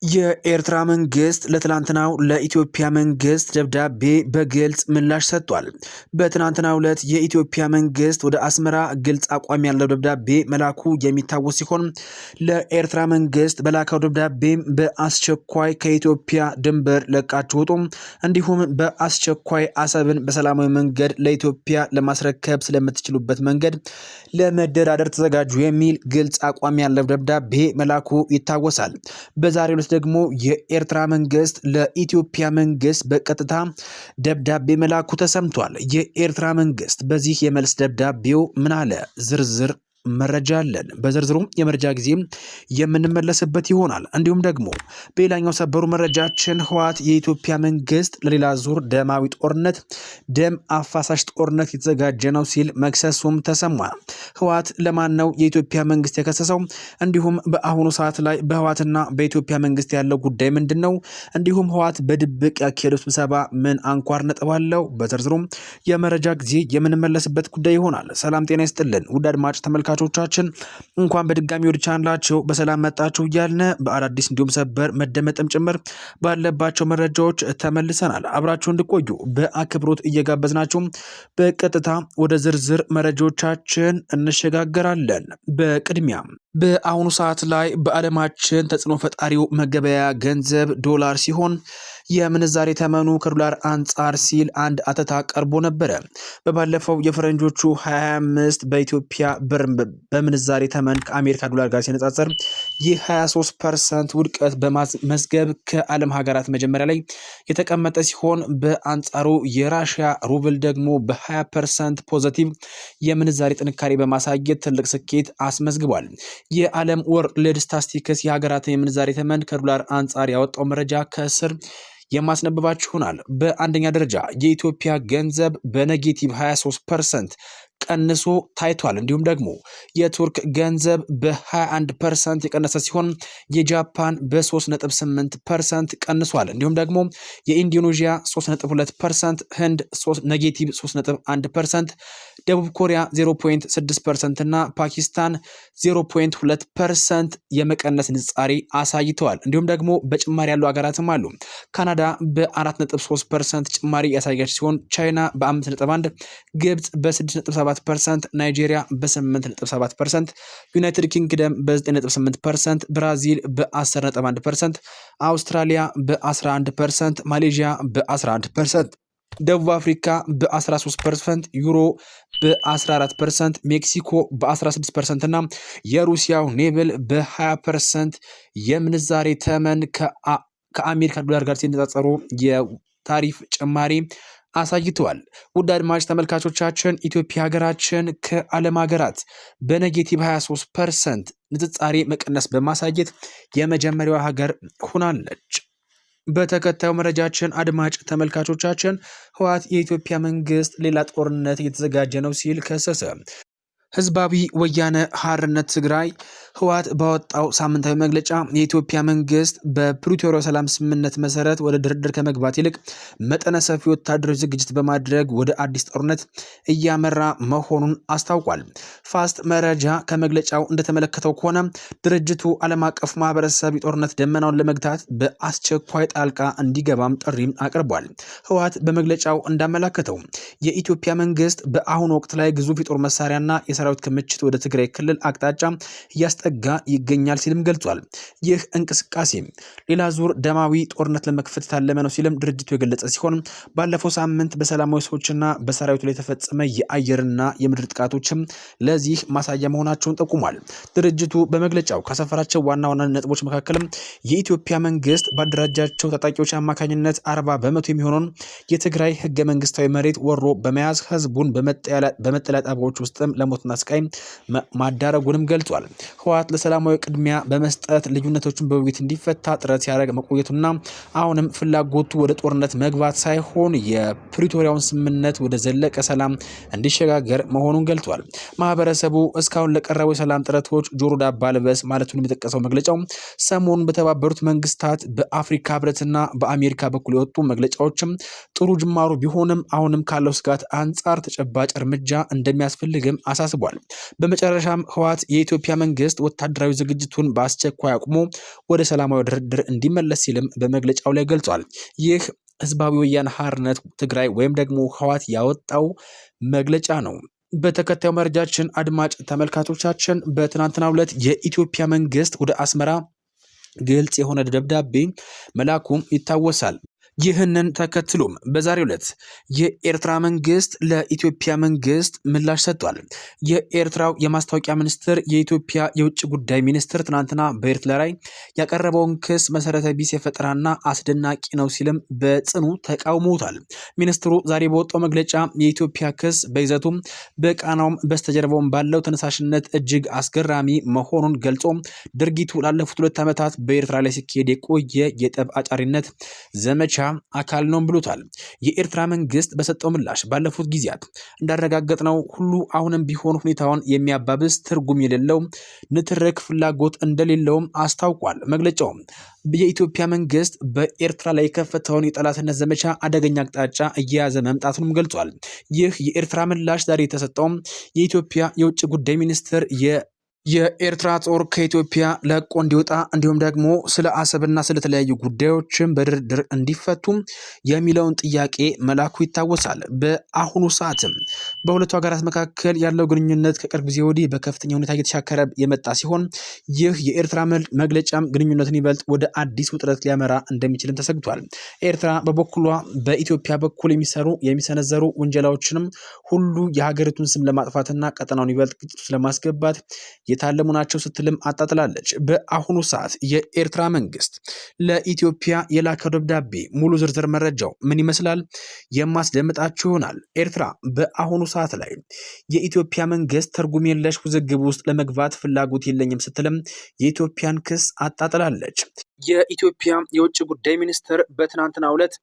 የኤርትራ መንግስት ለትላንትናው ለኢትዮጵያ መንግስት ደብዳቤ በግልጽ ምላሽ ሰጥቷል። በትናንትናው ዕለት የኢትዮጵያ መንግስት ወደ አስመራ ግልጽ አቋም ያለው ደብዳቤ መላኩ የሚታወስ ሲሆን ለኤርትራ መንግስት በላካው ደብዳቤም በአስቸኳይ ከኢትዮጵያ ድንበር ለቃችሁ ውጡ፣ እንዲሁም በአስቸኳይ አሰብን በሰላማዊ መንገድ ለኢትዮጵያ ለማስረከብ ስለምትችሉበት መንገድ ለመደራደር ተዘጋጁ የሚል ግልጽ አቋም ያለው ደብዳቤ መላኩ ይታወሳል። በዛሬው ዕለት ደግሞ የኤርትራ መንግስት ለኢትዮጵያ መንግስት በቀጥታ ደብዳቤ መላኩ ተሰምቷል። የኤርትራ መንግስት በዚህ የመልስ ደብዳቤው ምን አለ? ዝርዝር መረጃ አለን። በዝርዝሩም የመረጃ ጊዜ የምንመለስበት ይሆናል። እንዲሁም ደግሞ በሌላኛው ሰበሩ መረጃችን ህወሓት የኢትዮጵያ መንግስት ለሌላ ዙር ደማዊ ጦርነት፣ ደም አፋሳሽ ጦርነት የተዘጋጀ ነው ሲል መክሰሱም ተሰማ። ህወሓት ለማን ነው የኢትዮጵያ መንግስት የከሰሰው? እንዲሁም በአሁኑ ሰዓት ላይ በህወሓትና በኢትዮጵያ መንግስት ያለው ጉዳይ ምንድን ነው? እንዲሁም ህወሓት በድብቅ ያካሄደው ስብሰባ ምን አንኳር ነጥብ አለው? በዝርዝሩም የመረጃ ጊዜ የምንመለስበት ጉዳይ ይሆናል። ሰላም ጤና ይስጥልን ውድ አድማጭ ተመልካቾቻችን እንኳን በድጋሚ ወደ ቻናላችሁ በሰላም መጣችሁ እያልን በአዳዲስ እንዲሁም ሰበር መደመጥም ጭምር ባለባቸው መረጃዎች ተመልሰናል። አብራችሁ እንድቆዩ በአክብሮት እየጋበዝናችሁ በቀጥታ ወደ ዝርዝር መረጃዎቻችን እንሸጋገራለን። በቅድሚያ በአሁኑ ሰዓት ላይ በዓለማችን ተጽዕኖ ፈጣሪው መገበያያ ገንዘብ ዶላር ሲሆን የምንዛሬ ተመኑ ከዶላር አንጻር ሲል አንድ አተታ ቀርቦ ነበረ። በባለፈው የፈረንጆቹ 2025 በኢትዮጵያ ብር በምንዛሬ ተመን ከአሜሪካ ዶላር ጋር ሲነጻጸር የ23% ውድቀት በማስመዝገብ ከዓለም ሀገራት መጀመሪያ ላይ የተቀመጠ ሲሆን በአንጻሩ የራሽያ ሩብል ደግሞ በ20% ፖዚቲቭ የምንዛሬ ጥንካሬ በማሳየት ትልቅ ስኬት አስመዝግቧል። የዓለም ወርልድ ስታቲስቲክስ የሀገራትን የምንዛሬ ተመን ከዶላር አንጻር ያወጣው መረጃ ከስር የማስነብባችሁ ይሆናል። በአንደኛ ደረጃ የኢትዮጵያ ገንዘብ በኔጌቲቭ 23% ቀንሶ ታይቷል። እንዲሁም ደግሞ የቱርክ ገንዘብ በ21% የቀነሰ ሲሆን የጃፓን በ3.8% ቀንሷል። እንዲሁም ደግሞ የኢንዶኔዥያ 3.2%፣ ህንድ ኔጌቲቭ 3.1%፣ ደቡብ ኮሪያ 0.6% እና ፓኪስታን 0.2% የመቀነስ ንጻሬ አሳይተዋል። እንዲሁም ደግሞ በጭማሪ ያሉ ሀገራትም አሉ። ካናዳ በ4.3% ጭማሪ ያሳያች ሲሆን ቻይና በ5.1%፣ ግብጽ በ6.7%፣ ናይጄሪያ በ8.7%፣ ዩናይትድ ኪንግደም በ9.8%፣ ብራዚል በ10.1%፣ አውስትራሊያ በ11%፣ ማሌዥያ በ11%፣ ደቡብ አፍሪካ በ13%፣ ዩሮ በ14%፣ ሜክሲኮ በ16% እና የሩሲያው ኔብል በ20% የምንዛሬ ተመን ከአሜሪካ ዶላር ጋር ሲነጻጸሩ የታሪፍ ጭማሪ አሳይተዋል። ውድ አድማጭ ተመልካቾቻችን ኢትዮጵያ ሀገራችን ከዓለም ሀገራት በኔጌቲቭ 23% ንጽጻሬ መቀነስ በማሳየት የመጀመሪያዋ ሀገር ሆናለች። በተከታዩ መረጃችን አድማጭ ተመልካቾቻችን ህወሓት የኢትዮጵያ መንግስት ሌላ ጦርነት እየተዘጋጀ ነው ሲል ከሰሰ። ህዝባዊ ወያነ ሓርነት ትግራይ ህወሓት ባወጣው ሳምንታዊ መግለጫ የኢትዮጵያ መንግስት በፕሪቶሪያ ሰላም ስምምነት መሰረት ወደ ድርድር ከመግባት ይልቅ መጠነ ሰፊ ወታደራዊ ዝግጅት በማድረግ ወደ አዲስ ጦርነት እያመራ መሆኑን አስታውቋል። ፋስት መረጃ ከመግለጫው እንደተመለከተው ከሆነ ድርጅቱ ዓለም አቀፍ ማህበረሰብ የጦርነት ደመናውን ለመግታት በአስቸኳይ ጣልቃ እንዲገባም ጥሪም አቅርቧል። ህወሓት በመግለጫው እንዳመላከተው የኢትዮጵያ መንግስት በአሁኑ ወቅት ላይ ግዙፍ የጦር መሳሪያና የሰራዊት ክምችት ወደ ትግራይ ክልል አቅጣጫ እያስጠጋ ይገኛል ሲልም ገልጿል። ይህ እንቅስቃሴ ሌላ ዙር ደማዊ ጦርነት ለመክፈት የታለመ ነው ሲልም ድርጅቱ የገለጸ ሲሆን ባለፈው ሳምንት በሰላማዊ ሰዎችና በሰራዊቱ ላይ የተፈጸመ የአየርና የምድር ጥቃቶችም ለዚህ ማሳያ መሆናቸውን ጠቁሟል። ድርጅቱ በመግለጫው ካሰፈራቸው ዋና ዋና ነጥቦች መካከልም የኢትዮጵያ መንግስት ባደራጃቸው ታጣቂዎች አማካኝነት 40% የሚሆነውን የትግራይ ህገ መንግስታዊ መሬት ወሮ በመያዝ ህዝቡን በመጠለያ ጣቢያዎች ውስጥም ለሞትና ስቃይ ማዳረጉንም ገልጿል። ህወሓት ለሰላማዊ ቅድሚያ በመስጠት ልዩነቶችን በውይይት እንዲፈታ ጥረት ሲያደርግ መቆየቱና አሁንም ፍላጎቱ ወደ ጦርነት መግባት ሳይሆን የፕሪቶሪያውን ስምምነት ወደ ዘለቀ ሰላም እንዲሸጋገር መሆኑን ገልጿል። ማህበረሰቡ እስካሁን ለቀረቡ የሰላም ጥረቶች ጆሮ ዳባ ልበስ ማለቱን የጠቀሰው መግለጫው ሰሞኑን በተባበሩት መንግስታት በአፍሪካ ህብረትና በአሜሪካ በኩል የወጡ መግለጫዎችም ጥሩ ጅማሮ ቢሆንም አሁንም ካለው ስጋት አንጻር ተጨባጭ እርምጃ እንደሚያስፈልግም አሳስቧል። አሳስቧል። በመጨረሻም ህወሓት የኢትዮጵያ መንግስት ወታደራዊ ዝግጅቱን በአስቸኳይ አቁሞ ወደ ሰላማዊ ድርድር እንዲመለስ ሲልም በመግለጫው ላይ ገልጿል። ይህ ህዝባዊ ወያነ ሓርነት ትግራይ ወይም ደግሞ ህወሓት ያወጣው መግለጫ ነው። በተከታዩ መረጃችን አድማጭ ተመልካቾቻችን በትናንትናው ዕለት የኢትዮጵያ መንግስት ወደ አስመራ ግልጽ የሆነ ደብዳቤ መላኩም ይታወሳል። ይህንን ተከትሎም በዛሬው ዕለት የኤርትራ መንግስት ለኢትዮጵያ መንግስት ምላሽ ሰጥቷል። የኤርትራው የማስታወቂያ ሚኒስትር የኢትዮጵያ የውጭ ጉዳይ ሚኒስትር ትናንትና በኤርትራ ላይ ያቀረበውን ክስ መሰረተ ቢስ የፈጠራና አስደናቂ ነው ሲልም በጽኑ ተቃውሞታል። ሚኒስትሩ ዛሬ በወጣው መግለጫ የኢትዮጵያ ክስ በይዘቱም በቃናውም በስተጀርባውም ባለው ተነሳሽነት እጅግ አስገራሚ መሆኑን ገልጾ ድርጊቱ ላለፉት 2 ዓመታት በኤርትራ ላይ ሲካሄድ የቆየ የጠብ አጫሪነት ዘመቻ አካል ነው ብሎታል። የኤርትራ መንግስት በሰጠው ምላሽ ባለፉት ጊዜያት እንዳረጋገጥነው ሁሉ አሁንም ቢሆን ሁኔታውን የሚያባብስ ትርጉም የሌለው ንትርክ ፍላጎት እንደሌለውም አስታውቋል። መግለጫው የኢትዮጵያ መንግስት በኤርትራ ላይ የከፈተውን የጠላትነት ዘመቻ አደገኛ አቅጣጫ እየያዘ መምጣቱንም ገልጿል። ይህ የኤርትራ ምላሽ ዛሬ የተሰጠው የኢትዮጵያ የውጭ ጉዳይ ሚኒስትር የኤርትራ ጦር ከኢትዮጵያ ለቆ እንዲወጣ እንዲሁም ደግሞ ስለ አሰብና ስለተለያዩ ጉዳዮችን በድርድር እንዲፈቱ የሚለውን ጥያቄ መላኩ ይታወሳል። በአሁኑ ሰዓትም በሁለቱ ሀገራት መካከል ያለው ግንኙነት ከቅርብ ጊዜ ወዲህ በከፍተኛ ሁኔታ እየተሻከረ የመጣ ሲሆን ይህ የኤርትራ መግለጫም ግንኙነትን ይበልጥ ወደ አዲስ ውጥረት ሊያመራ እንደሚችልም ተሰግቷል። ኤርትራ በበኩሏ በኢትዮጵያ በኩል የሚሰነዘሩ ውንጀላዎችንም ሁሉ የሀገሪቱን ስም ለማጥፋትና ቀጠናውን ይበልጥ ግጭት ውስጥ ለማስገባት የታለሙ ናቸው ስትልም አጣጥላለች። በአሁኑ ሰዓት የኤርትራ መንግስት ለኢትዮጵያ የላከው ደብዳቤ ሙሉ ዝርዝር መረጃው ምን ይመስላል የማስደምጣችሁ ይሆናል። ኤርትራ በአሁኑ ሰዓት ላይ የኢትዮጵያ መንግስት ትርጉም የለሽ ውዝግብ ውስጥ ለመግባት ፍላጎት የለኝም ስትልም የኢትዮጵያን ክስ አጣጥላለች። የኢትዮጵያ የውጭ ጉዳይ ሚኒስትር በትናንትናው ዕለት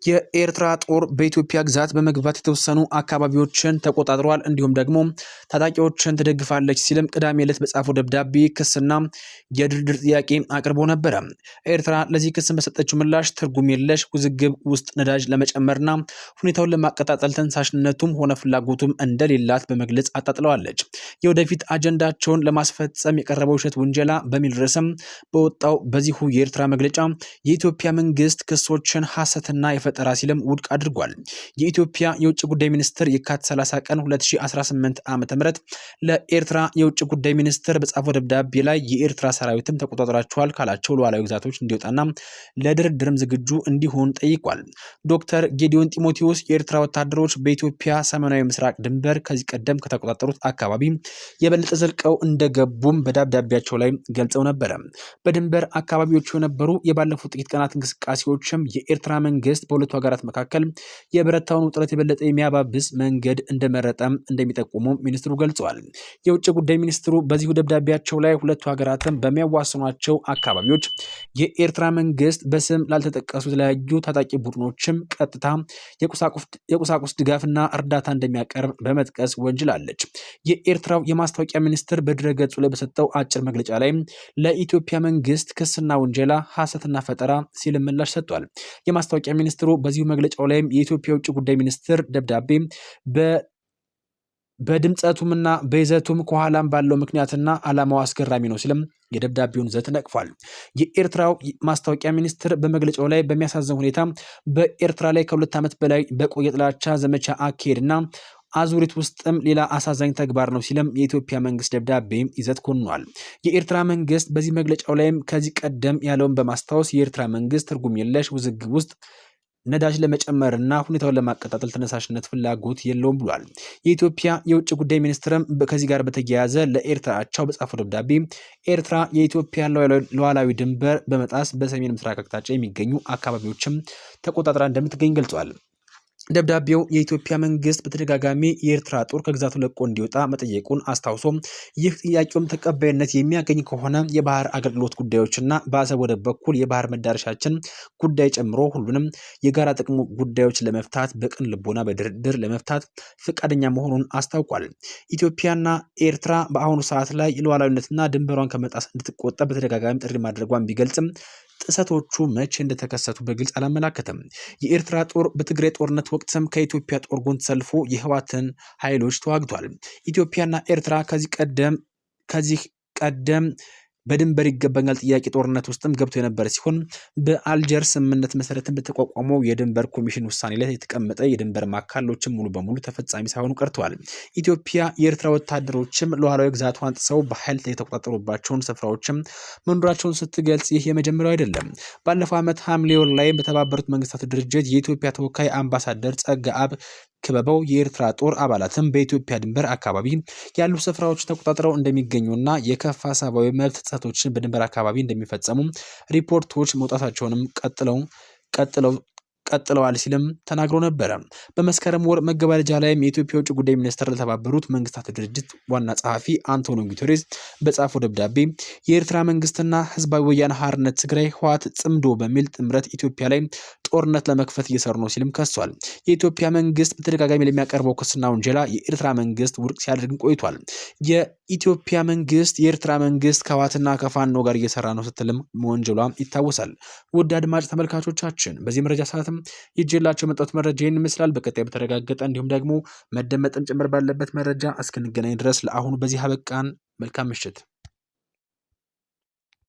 የኤርትራ ጦር በኢትዮጵያ ግዛት በመግባት የተወሰኑ አካባቢዎችን ተቆጣጥሯል፣ እንዲሁም ደግሞ ታጣቂዎችን ትደግፋለች ሲልም ቅዳሜ ዕለት በጻፈው ደብዳቤ ክስና የድርድር ጥያቄ አቅርቦ ነበረ። ኤርትራ ለዚህ ክስ በሰጠችው ምላሽ ትርጉም የለሽ ውዝግብ ውስጥ ነዳጅ ለመጨመርና ሁኔታውን ለማቀጣጠል ተነሳሽነቱም ሆነ ፍላጎቱም እንደሌላት በመግለጽ አጣጥለዋለች። የወደፊት አጀንዳቸውን ለማስፈጸም የቀረበው ውሸት ውንጀላ በሚል ርዕስም በወጣው በዚሁ የኤርትራ መግለጫ የኢትዮጵያ መንግስት ክሶችን ሐሰትና ፈጠራ ሲልም ውድቅ አድርጓል። የኢትዮጵያ የውጭ ጉዳይ ሚኒስትር የካቲት 30 ቀን 2018 ዓ.ም ለኤርትራ የውጭ ጉዳይ ሚኒስትር በጻፈው ደብዳቤ ላይ የኤርትራ ሰራዊትም ተቆጣጥሯቸዋል ካላቸው ሉዓላዊ ግዛቶች እንዲወጣና ለድርድርም ዝግጁ እንዲሆን ጠይቋል። ዶክተር ጌዲዮን ጢሞቴዎስ የኤርትራ ወታደሮች በኢትዮጵያ ሰሜናዊ ምስራቅ ድንበር ከዚህ ቀደም ከተቆጣጠሩት አካባቢ የበለጠ ዘልቀው እንደገቡም በደብዳቤያቸው ላይ ገልጸው ነበረ። በድንበር አካባቢዎቹ የነበሩ የባለፉት ጥቂት ቀናት እንቅስቃሴዎችም የኤርትራ መንግስት በሁለቱ ሀገራት መካከል የብረታውን ውጥረት የበለጠ የሚያባብስ መንገድ እንደመረጠም እንደሚጠቁሙ ሚኒስትሩ ገልጸዋል። የውጭ ጉዳይ ሚኒስትሩ በዚሁ ደብዳቤያቸው ላይ ሁለቱ ሀገራትን በሚያዋስኗቸው አካባቢዎች የኤርትራ መንግስት በስም ላልተጠቀሱ የተለያዩ ታጣቂ ቡድኖችም ቀጥታ የቁሳቁስ ድጋፍና እርዳታ እንደሚያቀርብ በመጥቀስ ወንጅላለች። የኤርትራው የማስታወቂያ ሚኒስትር በድረገጹ ላይ በሰጠው አጭር መግለጫ ላይ ለኢትዮጵያ መንግስት ክስና ውንጀላ ሐሰትና ፈጠራ ሲል ምላሽ ሰጥቷል። የማስታወቂያ ሚኒስትሩ በዚሁ መግለጫው ላይም የኢትዮጵያ የውጭ ጉዳይ ሚኒስትር ደብዳቤ በድምጸቱምና በይዘቱም ከኋላም ባለው ምክንያትና ዓላማው አስገራሚ ነው ሲልም የደብዳቤውን ይዘት ነቅፏል። የኤርትራው ማስታወቂያ ሚኒስትር በመግለጫው ላይ በሚያሳዝን ሁኔታ በኤርትራ ላይ ከ2 ዓመት በላይ በቆየ ጥላቻ ዘመቻ አካሄድና አዙሪት ውስጥም ሌላ አሳዛኝ ተግባር ነው ሲልም የኢትዮጵያ መንግስት ደብዳቤ ይዘት ኮንኗል። የኤርትራ መንግስት በዚህ መግለጫው ላይም ከዚህ ቀደም ያለውን በማስታወስ የኤርትራ መንግስት ትርጉም የለሽ ውዝግብ ውስጥ ነዳጅ ለመጨመርና ሁኔታውን ለማቀጣጠል ተነሳሽነት ፍላጎት የለውም ብሏል። የኢትዮጵያ የውጭ ጉዳይ ሚኒስትርም ከዚህ ጋር በተያያዘ ለኤርትራ አቻው በጻፈው ደብዳቤ ኤርትራ የኢትዮጵያ ሉዓላዊ ድንበር በመጣስ በሰሜን ምስራቅ አቅጣጫ የሚገኙ አካባቢዎችም ተቆጣጥራ እንደምትገኝ ገልጿል። ደብዳቤው የኢትዮጵያ መንግስት በተደጋጋሚ የኤርትራ ጦር ከግዛቱ ለቆ እንዲወጣ መጠየቁን አስታውሶ ይህ ጥያቄውም ተቀባይነት የሚያገኝ ከሆነ የባህር አገልግሎት ጉዳዮችና በአሰብ ወደብ በኩል የባህር መዳረሻችን ጉዳይ ጨምሮ ሁሉንም የጋራ ጥቅሙ ጉዳዮች ለመፍታት በቅን ልቦና በድርድር ለመፍታት ፈቃደኛ መሆኑን አስታውቋል። ኢትዮጵያና ኤርትራ በአሁኑ ሰዓት ላይ ሉዓላዊነትና ድንበሯን ከመጣስ እንድትቆጠብ በተደጋጋሚ ጥሪ ማድረጓን ቢገልጽም ጥሰቶቹ መቼ እንደተከሰቱ በግልጽ አላመላከተም። የኤርትራ ጦር በትግራይ ጦርነት ወቅትም ከኢትዮጵያ ጦር ጎን ተሰልፎ የህወሓትን ኃይሎች ተዋግቷል። ኢትዮጵያና ኤርትራ ከዚህ ቀደም በድንበር ይገባኛል ጥያቄ ጦርነት ውስጥም ገብቶ የነበረ ሲሆን በአልጀር ስምምነት መሰረትን በተቋቋመው የድንበር ኮሚሽን ውሳኔ ላይ የተቀመጠ የድንበር ማካለሎችም ሙሉ በሙሉ ተፈጻሚ ሳይሆኑ ቀርተዋል። ኢትዮጵያ የኤርትራ ወታደሮችም ሉዓላዊ ግዛቷን ጥሰው በኃይል የተቆጣጠሩባቸውን ስፍራዎችም መኖራቸውን ስትገልጽ ይህ የመጀመሪያው አይደለም። ባለፈው ዓመት ሐምሌ ወር ላይ በተባበሩት መንግስታት ድርጅት የኢትዮጵያ ተወካይ አምባሳደር ጸጋአብ ክበበው የኤርትራ ጦር አባላትም በኢትዮጵያ ድንበር አካባቢ ያሉ ስፍራዎች ተቆጣጥረው እንደሚገኙና የከፋ ሰብአዊ መብት ጥሰቶችን በድንበር አካባቢ እንደሚፈጸሙ ሪፖርቶች መውጣታቸውንም ቀጥለዋል ሲልም ተናግሮ ነበረ። በመስከረም ወር መገባደጃ ላይም የኢትዮጵያ ውጭ ጉዳይ ሚኒስትር ለተባበሩት መንግስታት ድርጅት ዋና ጸሐፊ አንቶኒዮ ጉተሬስ በጻፈው ደብዳቤ የኤርትራ መንግስትና ህዝባዊ ወያነ ሓርነት ትግራይ ህወሓት ጽምዶ በሚል ጥምረት ኢትዮጵያ ላይ ጦርነት ለመክፈት እየሰሩ ነው ሲልም ከሷል። የኢትዮጵያ መንግስት በተደጋጋሚ ለሚያቀርበው ክስና ውንጀላ የኤርትራ መንግስት ውድቅ ሲያደርግም ቆይቷል። የኢትዮጵያ መንግስት የኤርትራ መንግስት ከህወሓትና ከፋኖ ጋር እየሰራ ነው ስትልም መወንጀሏም ይታወሳል። ውድ አድማጭ ተመልካቾቻችን በዚህ መረጃ ሰዓትም ይዤላችሁ የመጣሁት መረጃ ይህን ይመስላል። በቀጣይ በተረጋገጠ እንዲሁም ደግሞ መደመጥም ጭምር ባለበት መረጃ እስክንገናኝ ድረስ ለአሁኑ በዚህ አበቃን። መልካም ምሽት።